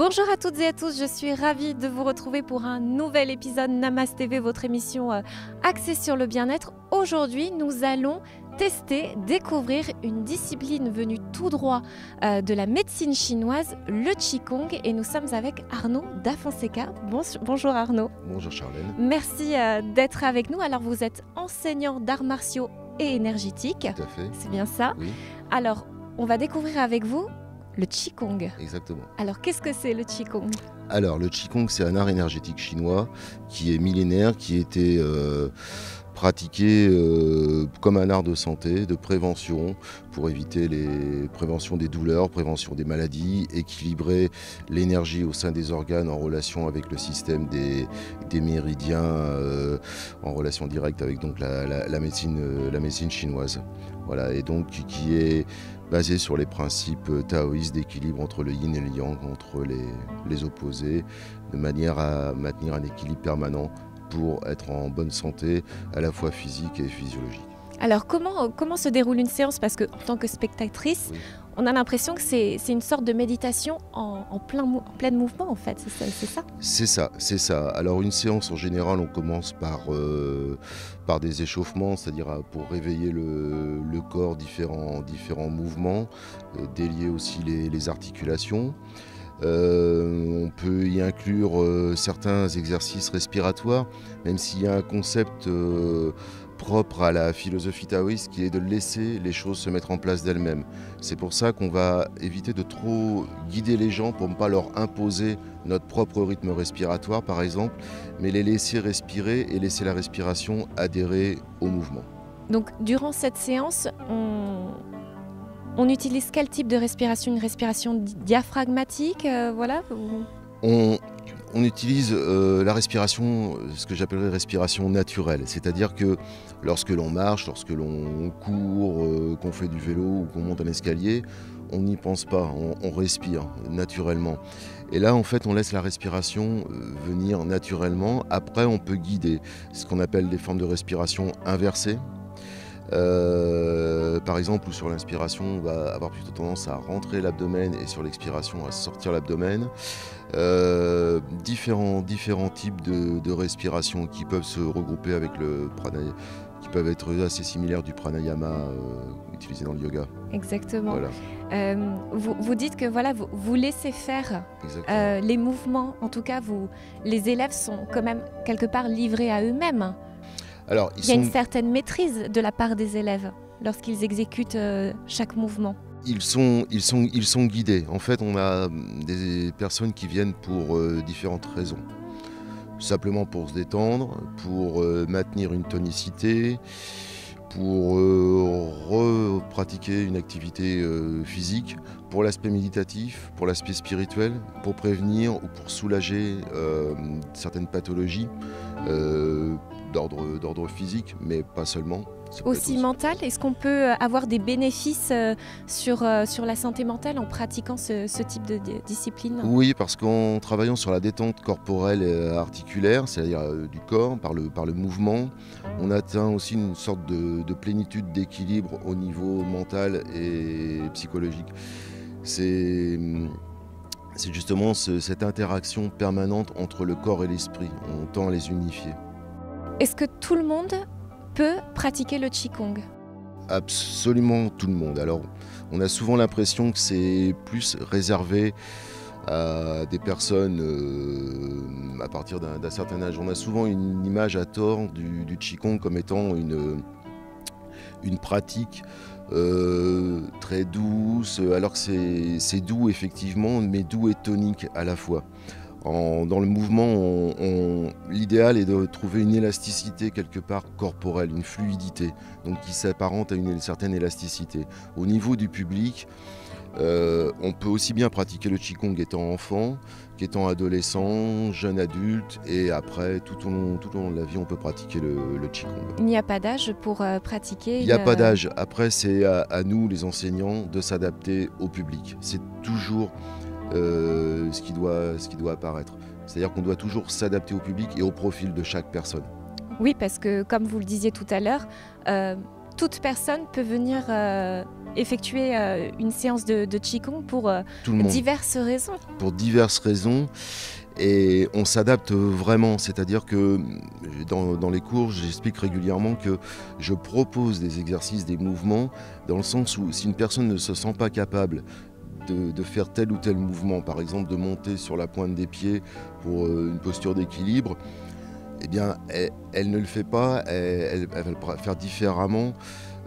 Bonjour à toutes et à tous, je suis ravie de vous retrouver pour un nouvel épisode Namaste TV, votre émission axée sur le bien-être. Aujourd'hui, nous allons tester, découvrir une discipline venue tout droit de la médecine chinoise, le Qigong, et nous sommes avec Arnaud Da Fonseca. Bonjour Arnaud. Bonjour Charlène. Merci d'être avec nous. Alors vous êtes enseignant d'arts martiaux et énergétiques. Tout à fait. C'est bien ça? Oui. Alors, on va découvrir avec vous le Qigong. Exactement. Alors, qu'est-ce que c'est le Qigong? Alors, le Qigong, c'est un art énergétique chinois qui est millénaire, qui a été pratiqué comme un art de santé, de prévention, pour éviter les préventions des douleurs, prévention des maladies, équilibrer l'énergie au sein des organes en relation avec le système des méridiens, en relation directe avec donc, la médecine chinoise. Voilà, et donc qui est basé sur les principes taoïstes d'équilibre entre le yin et le yang, entre les opposés, de manière à maintenir un équilibre permanent pour être en bonne santé, à la fois physique et physiologique. Alors, comment se déroule une séance? Parce qu'en tant que spectatrice, oui, on a l'impression que c'est une sorte de méditation en plein mouvement, en fait, c'est ça? C'est ça. Alors, une séance, en général, on commence par des échauffements, c'est-à-dire pour réveiller le corps, différents mouvements, délier aussi les articulations. On peut y inclure certains exercices respiratoires, même s'il y a un concept propre à la philosophie taoïste qui est de laisser les choses se mettre en place d'elles-mêmes. C'est pour ça qu'on va éviter de trop guider les gens pour ne pas leur imposer notre propre rythme respiratoire par exemple, mais les laisser respirer et laisser la respiration adhérer au mouvement. Donc durant cette séance, on utilise quel type de respiration? Une respiration diaphragmatique, voilà. On utilise la respiration, ce que j'appellerais respiration naturelle. C'est-à-dire que lorsque l'on marche, lorsque l'on court, qu'on fait du vélo ou qu'on monte un escalier, on n'y pense pas, on respire naturellement. Et là, en fait, on laisse la respiration venir naturellement. Après, on peut guider ce qu'on appelle des formes de respiration inversées. Par exemple, où sur l'inspiration, on va avoir plutôt tendance à rentrer l'abdomen et sur l'expiration à sortir l'abdomen. Différents types de respiration qui peuvent se regrouper avec le pranayama, qui peuvent être assez similaires du pranayama utilisé dans le yoga. Exactement. Voilà. Vous dites que voilà, vous laissez faire les mouvements. En tout cas, les élèves sont quand même quelque part livrés à eux-mêmes. Alors, il y a une certaine maîtrise de la part des élèves lorsqu'ils exécutent chaque mouvement. Ils sont guidés. En fait, on a des personnes qui viennent pour différentes raisons. Simplement pour se détendre, pour maintenir une tonicité, pour pratiquer une activité physique, pour l'aspect méditatif, pour l'aspect spirituel, pour prévenir ou pour soulager certaines pathologies d'ordre physique, mais pas seulement. Aussi mental, est-ce qu'on peut avoir des bénéfices sur la santé mentale en pratiquant ce type de discipline? Oui, parce qu'en travaillant sur la détente corporelle et articulaire, c'est-à-dire du corps, par le mouvement, on atteint aussi une sorte de plénitude, d'équilibre au niveau mental et psychologique. C'est justement cette interaction permanente entre le corps et l'esprit. On tend à les unifier. Est-ce que tout le monde peut pratiquer le Qigong? Absolument tout le monde. Alors, on a souvent l'impression que c'est plus réservé à des personnes à partir d'un certain âge. On a souvent une image à tort du Qigong comme étant une pratique très douce, alors que c'est doux effectivement, mais doux et tonique à la fois. Dans le mouvement, l'idéal est de trouver une élasticité quelque part corporelle, une fluidité, donc qui s'apparente à une certaine élasticité. Au niveau du public, on peut aussi bien pratiquer le Qigong étant enfant, qu'étant adolescent, jeune adulte, et après, tout au long de la vie, on peut pratiquer le Qigong. Il n'y a pas d'âge pour pratiquer? Il n'y a pas d'âge. Après, c'est à nous, les enseignants, de s'adapter au public. C'est toujours ce qui doit apparaître. C'est-à-dire qu'on doit toujours s'adapter au public et au profil de chaque personne. Oui, parce que comme vous le disiez tout à l'heure, toute personne peut venir effectuer une séance de Qigong pour Tout le monde. diverses raisons. Pour diverses raisons. Et on s'adapte vraiment, c'est-à-dire que dans les cours, j'explique régulièrement que je propose des exercices, des mouvements, dans le sens où si une personne ne se sent pas capable de faire tel ou tel mouvement, par exemple de monter sur la pointe des pieds pour une posture d'équilibre, eh bien, elle ne le fait pas, elle va le faire différemment,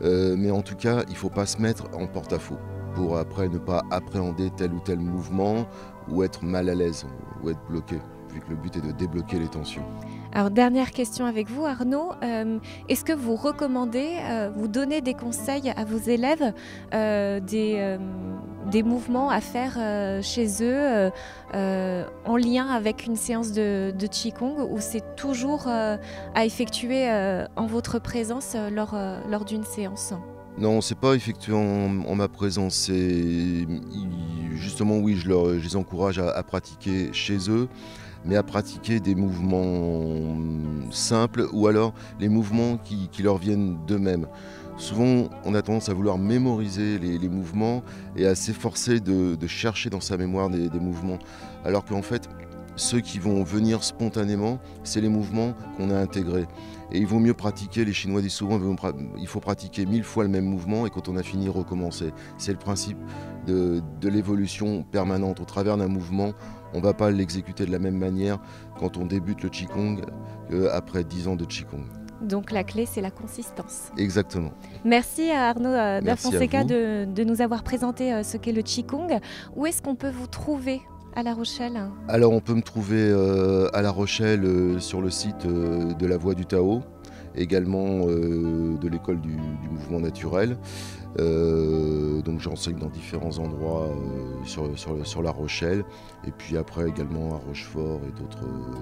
mais en tout cas, il ne faut pas se mettre en porte-à-faux pour après ne pas appréhender tel ou tel mouvement ou être mal à l'aise ou être bloqué, vu que le but est de débloquer les tensions. Alors, dernière question avec vous, Arnaud. Est-ce que vous recommandez, vous donnez des conseils à vos élèves, des mouvements à faire chez eux en lien avec une séance de Qigong, ou c'est toujours à effectuer en votre présence lors d'une séance ? Non, c'est pas effectué en ma présence. Justement, oui, je les encourage à pratiquer chez eux, mais à pratiquer des mouvements simples ou alors les mouvements qui leur viennent d'eux-mêmes. Souvent, on a tendance à vouloir mémoriser les mouvements et à s'efforcer de chercher dans sa mémoire des mouvements, alors qu'en fait, ceux qui vont venir spontanément, c'est les mouvements qu'on a intégrés. Et il vaut mieux pratiquer, les Chinois disent souvent, il faut pratiquer 1000 fois le même mouvement et quand on a fini, recommencer. C'est le principe de l'évolution permanente. Au travers d'un mouvement, on ne va pas l'exécuter de la même manière quand on débute le Qigong qu'après 10 ans de Qigong. Donc la clé, c'est la consistance. Exactement. Merci à Arnaud da Fonseca à vous. de nous avoir présenté ce qu'est le Qigong. Où est-ce qu'on peut vous trouver à La Rochelle ? Alors on peut me trouver à La Rochelle sur le site de la Voie du Tao, également de l'école du mouvement naturel. Donc j'enseigne dans différents endroits sur La Rochelle, et puis après également à Rochefort et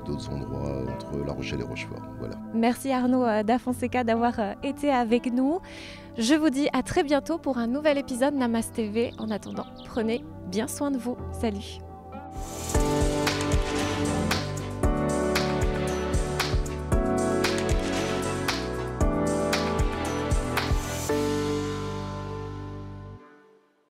d'autres endroits entre La Rochelle et Rochefort. Voilà. Merci Arnaud da Fonseca d'avoir été avec nous. Je vous dis à très bientôt pour un nouvel épisode Namaste TV. En attendant, prenez bien soin de vous. Salut.